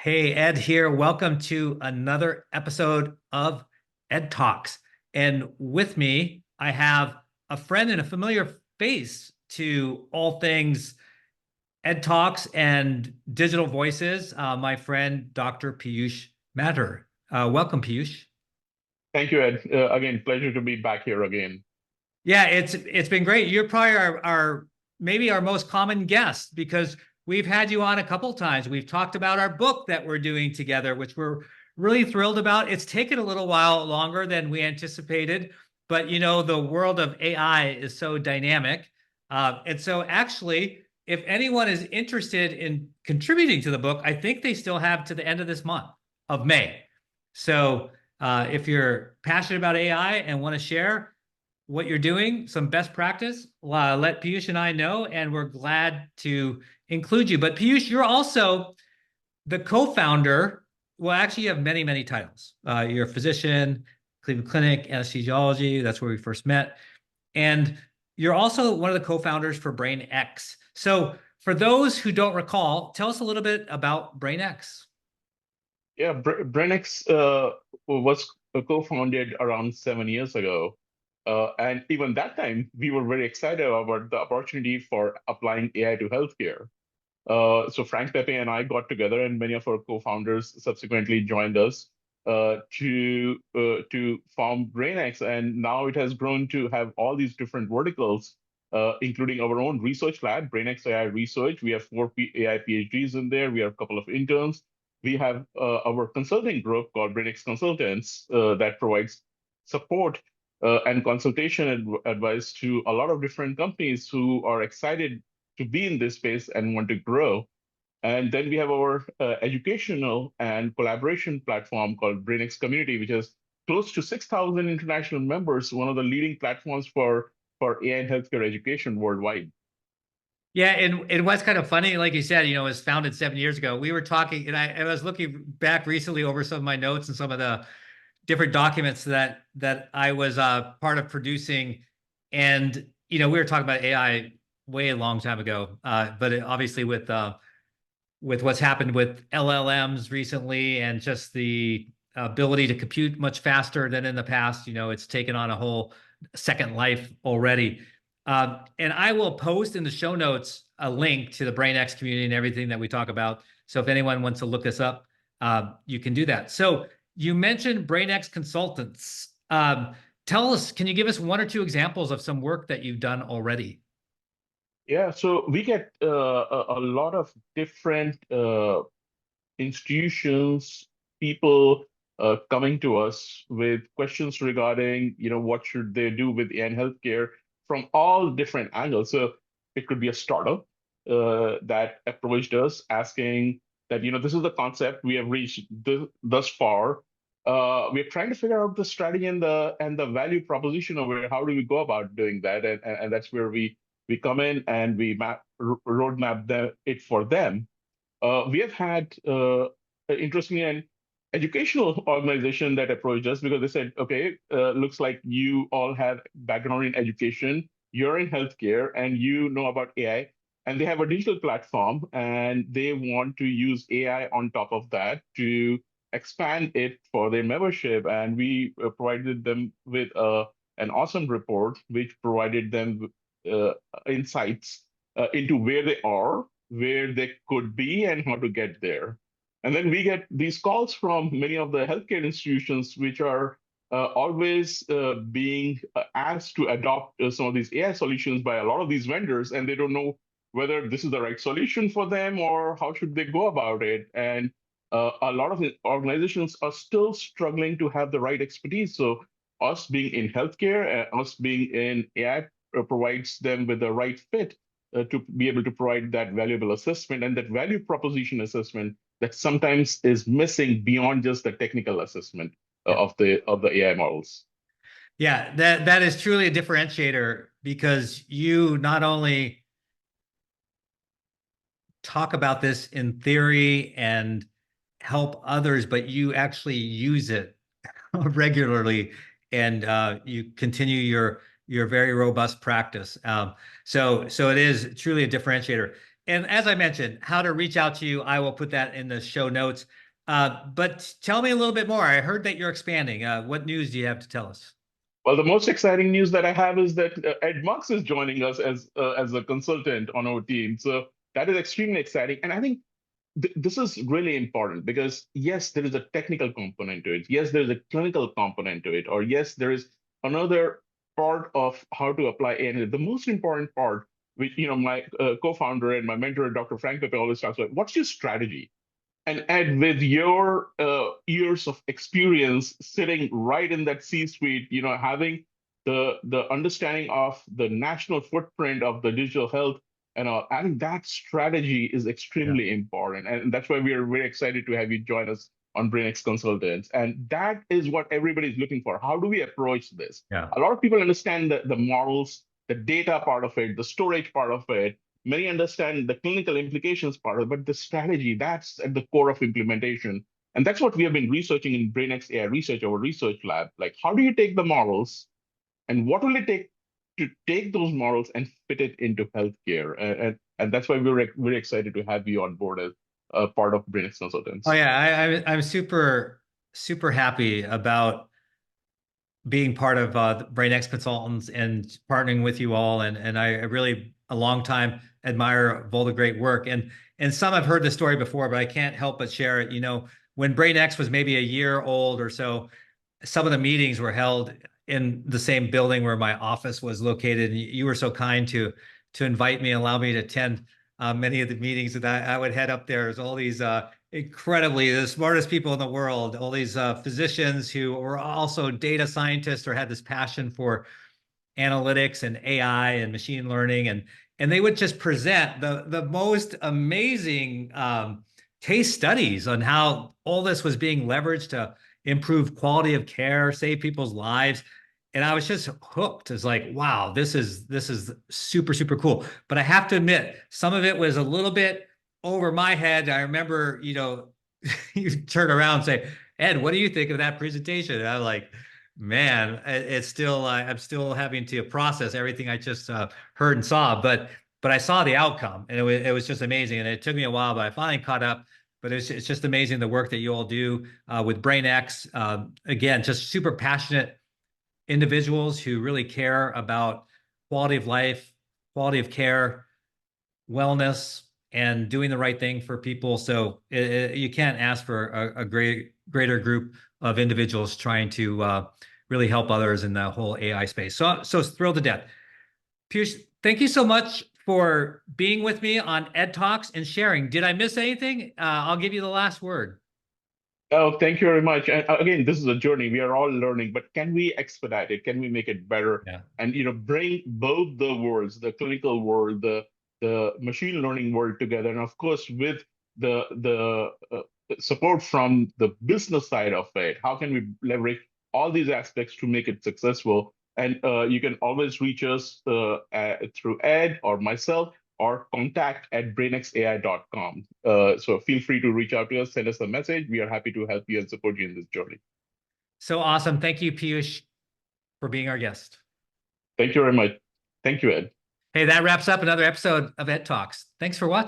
Hey, Ed here. Welcome to another episode of Ed Talks. And with me, I have a friend and a familiar face to all things Ed Talks and digital voices, my friend, Dr. Piyush Mathur. Welcome, Piyush. Thank you, Ed. Again, pleasure to be back here again. Yeah, it's been great. You're probably our maybe our most common guest because we've had you on a couple times. We've talked about our book that we're doing together, which we're really thrilled about. It's taken a little while longer than we anticipated, but the world of AI is so dynamic. And so actually, if anyone is interested in contributing to the book, I think they still have to the end of this month of May. So if you're passionate about AI and want to share what you're doing, some best practice, let Piyush and I know, and we're glad to include you. But Piyush, you're also the co-founder. Well, actually, you have many, many titles. You're a physician, Cleveland Clinic, anesthesiology. That's where we first met. And you're also one of the co-founders for BrainX. So for those who don't recall, tell us a little bit about BrainX. Yeah, BrainX was co-founded around 7 years ago. And even that time, we were very excited about the opportunity for applying AI to healthcare. So Frank Pepe and I got together, and many of our co-founders subsequently joined us to form BrainX. And now it has grown to have all these different verticals, including our own research lab, BrainXAI Research. We have four AI PhDs in there. We have a couple of interns. We have our consulting group called BrainX Consultants that provides support and consultation advice to a lot of different companies who are excited to be in this space and want to grow. And then we have our educational and collaboration platform called BrainX Community, which has close to 6,000 international members, one of the leading platforms for AI and healthcare education worldwide. Yeah, and what's kind of funny, like you said, it was founded 7 years ago. We were talking, and I was looking back recently over some of my notes and some of the different documents that I was part of producing, and we were talking about AI way a long time ago, but obviously with what's happened with LLMs recently and just the ability to compute much faster than in the past, it's taken on a whole second life already. And I will post in the show notes a link to the BrainX community and everything that we talk about. So if anyone wants to look this up, you can do that. So you mentioned BrainX Consultants. Tell us, can you give us one or two examples of some work that you've done already? Yeah, so we get a lot of different institutions, people coming to us with questions regarding, what should they do with AI and healthcare from all different angles. So it could be a startup that approached us asking that, this is the concept we have reached thus far. We're trying to figure out the strategy and the value proposition of it. How do we go about doing that? And that's where we come in and we roadmap it for them. We have had, interestingly, an educational organization that approached us because they said, okay, looks like you all have background in education, you're in healthcare, and you know about AI. And they have a digital platform, and they want to use AI on top of that to expand it for their membership. And we provided them with an awesome report, which provided them uh, insights into where they are, where they could be, and how to get there. And then we get these calls from many of the healthcare institutions, which are always being asked to adopt some of these AI solutions by a lot of these vendors, and they don't know whether this is the right solution for them or how should they go about it. And a lot of the organizations are still struggling to have the right expertise. So us being in healthcare, us being in AI provides them with the right fit to be able to provide that valuable assessment and that value proposition assessment that sometimes is missing beyond just the technical assessment Yeah. of the AI models. Yeah, that is truly a differentiator because you not only talk about this in theory and help others, but you actually use it regularly and you continue your very robust practice. So it is truly a differentiator. and as I mentioned, how to reach out to you, I will put that in the show notes. But tell me a little bit more. I heard that you're expanding. What news do you have to tell us? Well, the most exciting news that I have is that Ed Marks is joining us as a consultant on our team. So that is extremely exciting, and I think this is really important because yes, there is a technical component to it. Yes, there is a clinical component to it, or yes, there is another part of how to apply AI. And the most important part, which my co-founder and my mentor, Dr. Frank Pepe, always talks about, what's your strategy? And Ed, with your years of experience sitting right in that C-suite, having the understanding of the national footprint of the digital health, and I think that strategy is Yeah. extremely important, and that's why we are very excited to have you join us on BrainX Consultants. And that is what everybody's looking for. How do we approach this? Yeah. A lot of people understand the models, the data part of it, the storage part of it. Many understand the clinical implications part of it, but the strategy, that's at the core of implementation. And that's what we have been researching in BrainX AI Research, our research lab. Like, how do you take the models and what will it take to take those models and fit it into healthcare? And that's why we're very excited to have you on board as a part of BrainX Oh Consultants. yeah, I'm super happy about being part of BrainX Consultants and partnering with you all. And I really a long time admire of all the great work. And some I've heard the story before, but I can't help but share it. When BrainX was maybe a year old or so, some of the meetings were held in the same building where my office was located. And you were so kind to invite me and allow me to attend many of the meetings that I would head up there. There's all these incredibly the smartest people in the world, all these physicians who were also data scientists or had this passion for analytics and AI and machine learning, and they would just present the most amazing case studies on how all this was being leveraged to improve quality of care, save people's lives. And I was just hooked. It's like, wow, this is super cool. But I have to admit, some of it was a little bit over my head. I remember, you turn around and say, Ed, what do you think of that presentation? And I'm like, man, it's still I'm still having to process everything I just heard and saw, but I saw the outcome, and it was just amazing. And it took me a while, but I finally caught up. But it's just amazing the work that you all do with BrainX. Again, just super passionate individuals who really care about quality of life, quality of care, wellness, and doing the right thing for people. So you can't ask for a greater group of individuals trying to really help others in the whole AI space. So thrilled to death. Piyush, thank you so much for being with me on Ed Talks and sharing. Did I miss anything? I'll give you the last word. Oh, thank you very much. And again, this is a journey. We are all learning, but can we expedite it? Can we make it better? Yeah. And bring both the worlds, the clinical world, the machine learning world together, and of course, with the support from the business side of it, how can we leverage all these aspects to make it successful? And you can always reach us through Ed or myself or contact@brainxai.com. So feel free to reach out to us, send us a message. We are happy to help you and support you in this journey. So awesome. Thank you, Piyush, for being our guest. Thank you very much. Thank you, Ed. Hey, that wraps up another episode of Ed Talks. Thanks for watching.